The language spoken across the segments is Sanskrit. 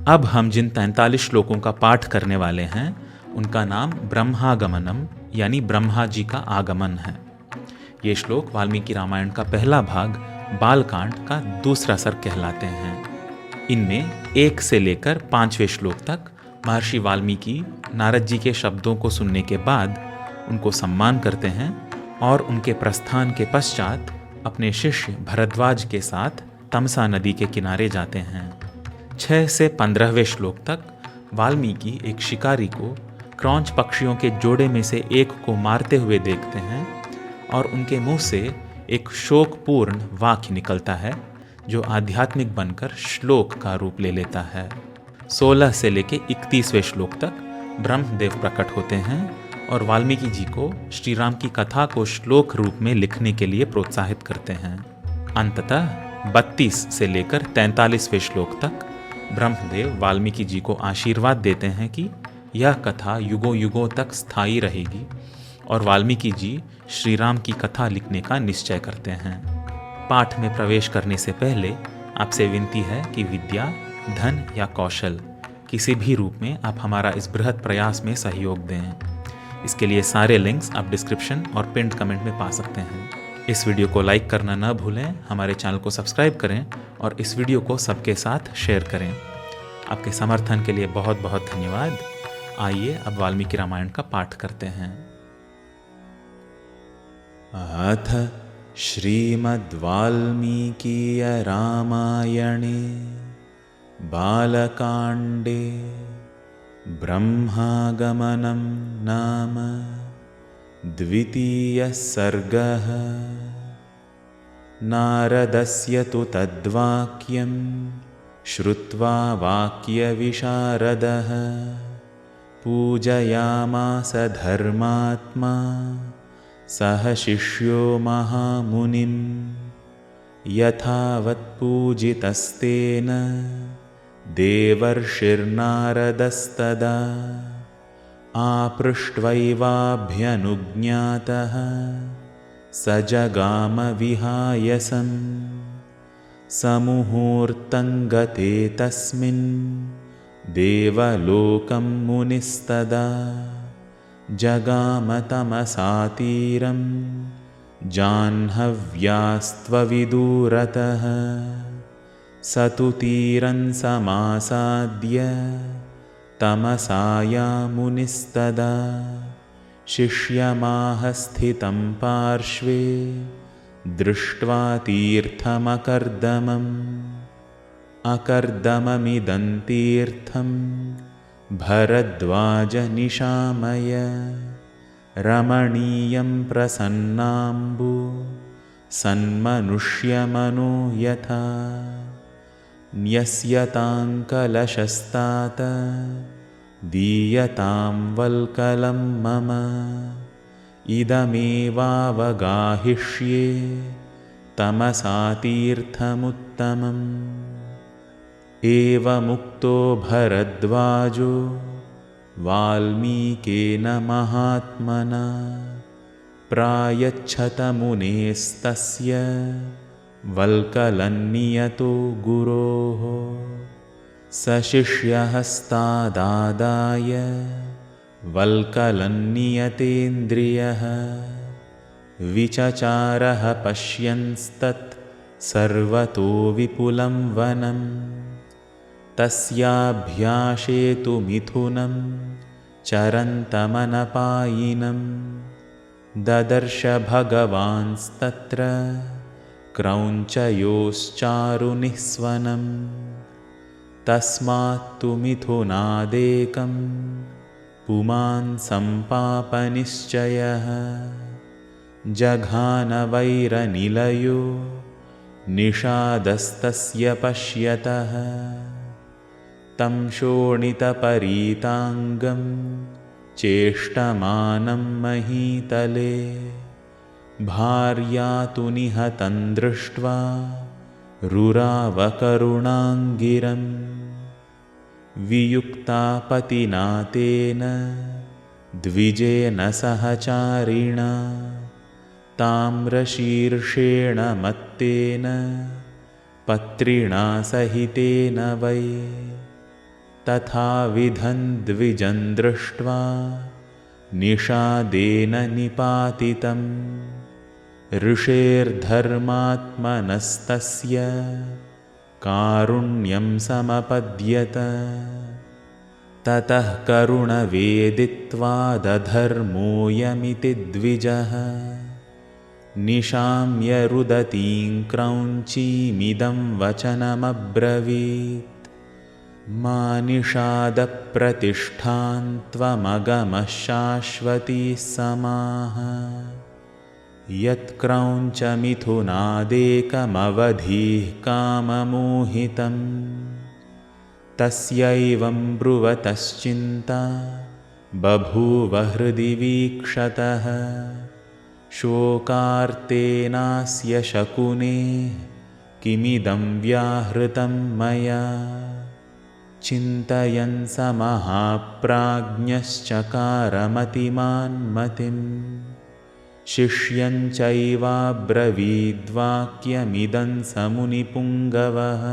अब हम जिन 43 श्लोकों का पाठ करने वाले हैं उनका नाम ब्रह्मागमनम यानी ब्रह्मा जी का आगमन है। ये श्लोक वाल्मीकि रामायण का पहला भाग बालकांड का दूसरा सर्ग कहलाते हैं। इनमें 1 से लेकर 5वें श्लोक तक महर्षि वाल्मीकि नारद जी के शब्दों को सुनने के बाद उनको सम्मान करते हैं और उनके प्रस्थान के पश्चात अपने शिष्य भरद्वाज के साथ तमसा नदी के किनारे जाते हैं। 6 से 15वें श्लोक तक वाल्मीकि एक शिकारी को क्रौंच पक्षियों के जोड़े में से एक को मारते हुए देखते हैं और उनके मुंह से एक शोकपूर्ण वाक्य निकलता है जो आध्यात्मिक बनकर श्लोक का रूप ले लेता है। 16 से लेकर 31वें श्लोक तक ब्रह्मदेव प्रकट होते हैं और वाल्मीकि जी को श्री राम की कथा को श्लोक रूप में लिखने के लिए प्रोत्साहित करते हैं। अंततः 32 से लेकर 43वें श्लोक तक ब्रह्मदेव वाल्मीकि जी को आशीर्वाद देते हैं कि यह कथा युगों युगों तक स्थायी रहेगी और वाल्मीकि जी श्री राम की कथा लिखने का निश्चय करते हैं। पाठ में प्रवेश करने से पहले आपसे विनती है कि विद्या, धन या कौशल किसी भी रूप में आप हमारा इस बृहद प्रयास में सहयोग दें। इसके लिए सारे लिंक्स आप डिस्क्रिप्शन और पिन्ड कमेंट में पा सकते हैं। इस वीडियो को लाइक करना न भूलें, हमारे चैनल को सब्सक्राइब करें और इस वीडियो को सबके साथ शेयर करें। आपके समर्थन के लिए बहुत बहुत धन्यवाद। आइए अब वाल्मीकि रामायण का पाठ करते हैं। अथ श्रीमद्वाल्मीकीय रामायणे बालकांडे ब्रह्मागमनं नाम द्वितीयः सर्गः। नारदस्य तु तद्वाक्यं श्रुत्वा वाक्यविशारदः पूजयामास धर्मात्मा सह शिष्यो महामुनिं। यथावत्पूजितस्तेन देवर्षिर्नारदस्तदा आपृष्ट्वैवाभ्यनुज्ञातः स जगाम विहायसं। समुहूर्तं गते तस्मिन् देवलोकं मुनिस्तदा जगाम तमसातीरं जाह्नव्यास्त्वविदूरतः। स तु तीरं समासाद्य तमसायामुनिस्तदा शिष्यमाह स्थितं पार्श्वे दृष्ट्वा तीर्थमकर्दमम्। अकर्दममिदं तीर्थं भरद्वाज निशामय रमणीयं प्रसन्नाम्बु सन्मनुष्यमनो यथा। न्यस्यताङ्कलशस्तात दीयतां वल्कलं मम। इदमेवावगाहिष्ये तमसातीर्थमुत्तमम्। एवमुक्तो भरद्वाजो वाल्मीकेन महात्मना प्रायच्छत मुनेस्तस्य वल्कलन्नियतो गुरोः। स शिष्यहस्तादादाय वल्कलन्नियतेन्द्रियः विचचारः पश्यन्स्तत् सर्वतो विपुलं वनं। तस्याभ्यासे तु मिथुनं चरन्तमनपायिनं ददर्श भगवांस्तत्र क्रौञ्चयोश्चारुनिःस्वनम्। तस्मात्तु मिथुनादेकं पुमान् सम्पापनिश्चयः। जघानवैरनिलयो निषादस्तस्य पश्यतः। तं शोणितपरीताङ्गं चेष्टमानं महीतले। भार्या तु निहतं दृष्ट्वा रुरावकरुणाङ्गिरम्। वियुक्ता पतिना तेन द्विजेन सहचारिणा ताम्रशीर्षेण मत्तेन पत्रिणा सहितेन वै। तथाविधं द्विजं दृष्ट्वा निषादेन निपातितं ऋषेर्धर्मात्मनस्तस्य कारुण्यं समपद्यत। ततः करुणवेदित्वा दधर्मोऽयमिति द्विजः निशाम्य रुदतीं क्रौञ्चीमिदं वचनमब्रवीत्। मा निषादप्रतिष्ठां त्वमगमः शाश्वती समाः यत्क्रौञ्चमिथुनादेकमवधीः काममोहितं तस्यैवं ब्रुवतश्चिन्ता बभूव हृदि वीक्षतः। शोकार्तेनास्य शकुने किमिदं व्याहृतं मया चिन्तयन् स महाप्राज्ञश्चकारमतिमान् मतिं शिष्यं चैवाब्रवीद्वाक्यमिदं स मुनिपुङ्गवः।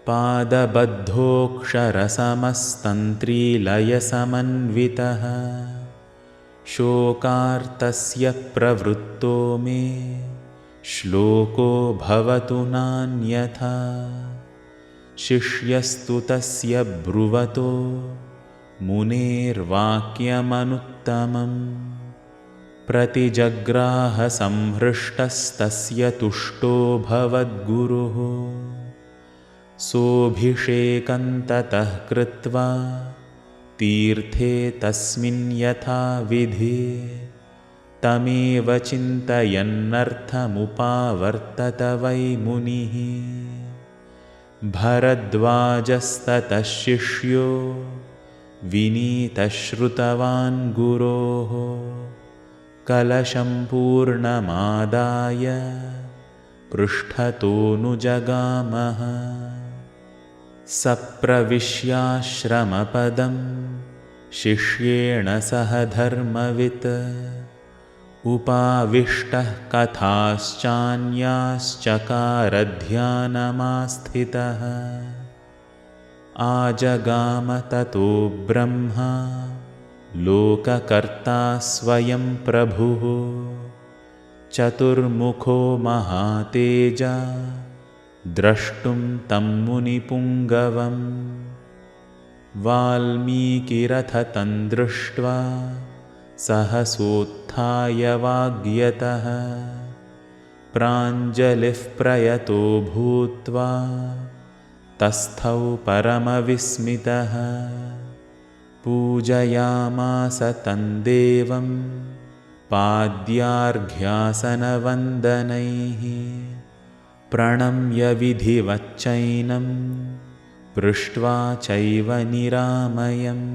पादबद्धोऽक्षरसमस्तन्त्रीलयसमन्वितः शोकार्तस्य प्रवृत्तो मे श्लोको भवतु नान्यथा। शिष्यस्तु तस्य ब्रुवतो मुनेर्वाक्यमनुत्तमम् प्रतिजग्राह संहृष्टस्तस्य तुष्टो भवद्गुरुः। सोऽभिषेकं ततः कृत्वा तीर्थे तस्मिन् यथाविधि तमेव चिन्तयन्नर्थमुपावर्तत वै मुनिः। भरद्वाजस्ततः शिष्यो विनीतः श्रुतवान् गुरोः कलशं पूर्णमादाय पृष्ठतोऽनुजगामः। सप्रविश्याश्रमपदं शिष्येण सह धर्मवित् उपाविष्टः कथाश्चान्याश्चकारध्यानमास्थितः। आजगाम ततो ब्रह्मा लोककर्ता स्वयं प्रभुः चतुर्मुखो महातेजा द्रष्टुं तं मुनिपुङ्गवम्। वाल्मीकिरथ तं दृष्ट्वा सहसोत्थाय वाग्यतः प्राञ्जलिः प्रयतो भूत्वा तस्थौ परमविस्मितः। पूजयामास तं देवं पाद्यार्घ्यासनवन्दनैः प्रणम्य विधिवच्चैनं पृष्ट्वा चैव निरामयम्।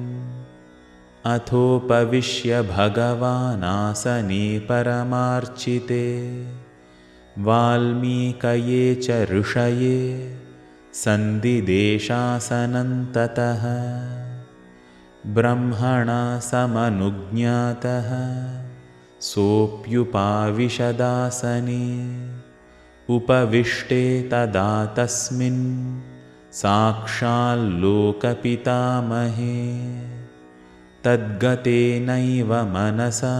अथोपविश्य भगवानासने परमार्चिते वाल्मीकये च ऋषये सन्दिदेशासनं ततः। ब्रह्मणा समनुज्ञातः सोऽप्युपाविशदासने उपविष्टे तदा तस्मिन् साक्षाल्लोकपितामहे। तद्गतेनैव मनसा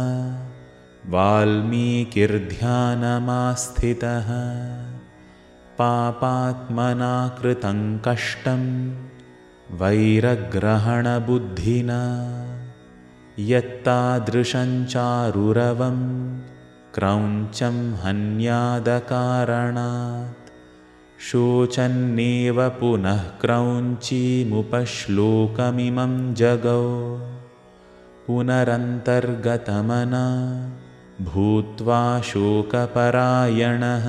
वाल्मीकिर्ध्यानमास्थितः पापात्मना कृतं कष्टं वैरग्रहणबुद्धिना यत्तादृशं चारुरवं क्रौञ्चं हन्यादकारणात्। शोचन्नेव पुनः क्रौञ्चीमुपश्लोकमिमं जगौ पुनरन्तर्गतमना भूत्वा शोकपरायणः।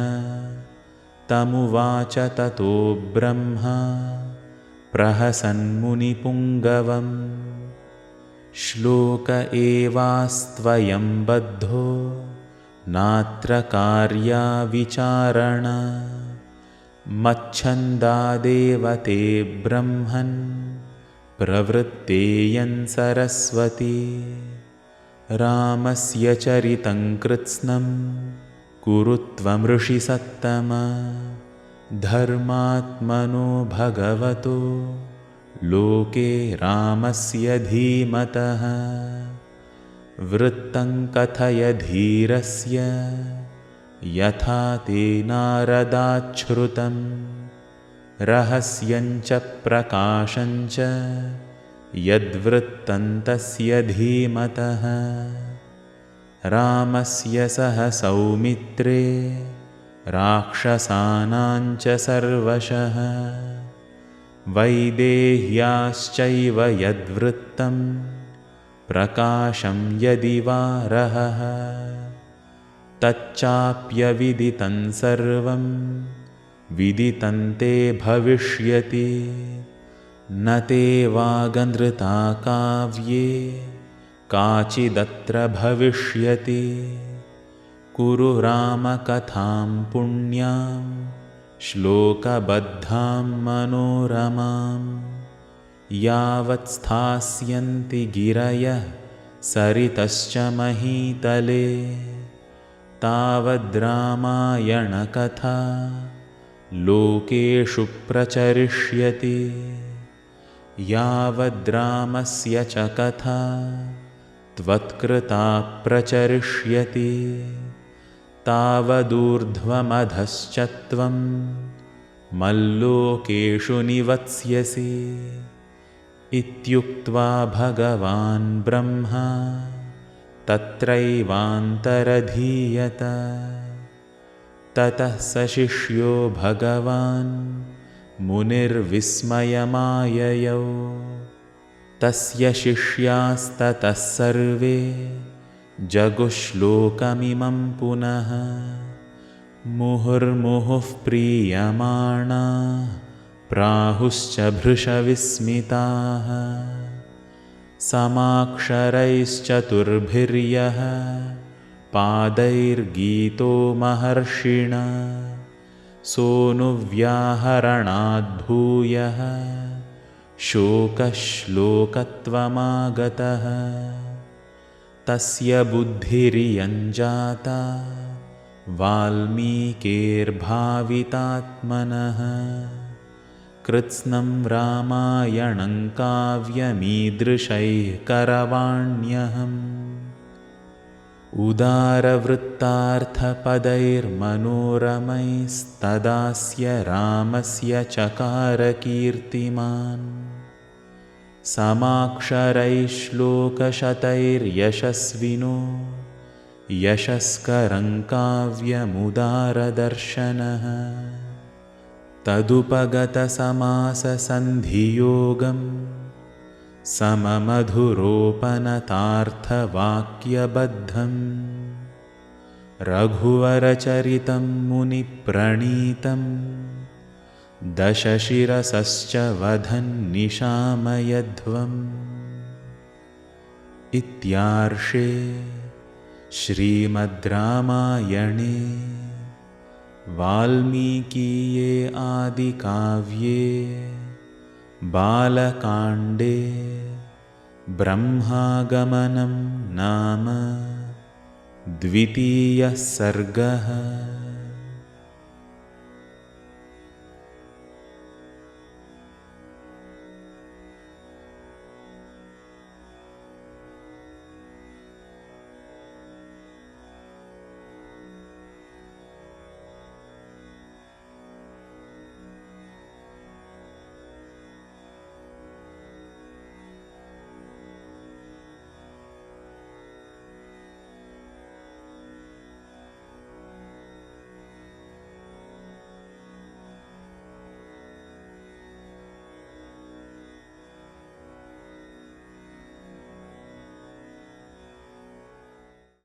तमुवाच ततो ब्रह्मा प्रहसन्मुनिपुङ्गवम् श्लोक एवास्त्वयं बद्धो नात्र कार्या विचारणा। मच्छन्दादेव ते ब्रह्मन् प्रवृत्तेयं सरस्वती। रामस्य चरितं कृत्स्नं कुरु त्वमृषिसत्तम। धर्मात्मनो भगवतो लोके रामस्य धीमतः वृत्तं कथय धीरस्य यथा ते नारदाच्छ्रुतं रहस्यञ्च प्रकाशञ्च यद्वृत्तं तस्य धीमतः रामस्य सह सौमित्रे राक्षसानाञ्च सर्वशः वैदेह्याश्चैव यद्वृत्तं प्रकाशं यदि वा रहः तच्चाप्यविदितं सर्वं विदितं ते भविष्यति न ते वागनृता काव्ये काचिदत्र भविष्यति कुरु रामकथां पुण्यां श्लोकबद्धां मनोरमां यावत् स्थास्यन्ति गिरयः सरितश्च महीतले तावद्रामायणकथा लोकेषु प्रचरिष्यति यावद्रामस्य च कथा त्वत्कृता प्रचरिष्यति तावदूर्ध्वमधश्च त्वं मल्लोकेषु निवत्स्यसि इत्युक्त्वा भगवान् ब्रह्मा तत्रैवान्तरधीयत ततः स शिष्यो भगवान् मुनिर्विस्मयमाययौ तस्य शिष्यास्ततः सर्वे जगुश्लोकमिमं पुनः मुहुर्मुहुः प्रीयमाणा प्राहुश्च भृशविस्मिताः समाक्षरैश्चतुर्भिर्यः पादैर्गीतो महर्षिणा सोऽनुव्याहरणाद्भूयः शोकश्लोकत्वमागतः तस्य बुद्धिरियञ्जाता वाल्मीकेर्भावितात्मनः कृत्स्नं रामायणं काव्यमीदृशैः करवाण्यहम् उदारवृत्तार्थपदैर्मनोरमैस्तदास्य रामस्य चकार कीर्तिमान् समाक्षरैः श्लोकशतैर्यशस्विनो यशस्करं काव्यमुदारदर्शनः तदुपगतसमाससन्धियोगं सममधुरोपनतार्थवाक्यबद्धं रघुवरचरितं मुनिप्रणीतं दशशिरसश्च वधन्निशामयध्वम् इत्यार्षे श्रीमद् रामायणे वाल्मीकीये आदिकाव्ये बालकाण्डे ब्रह्मागमनं नाम द्वितीयः सर्गः।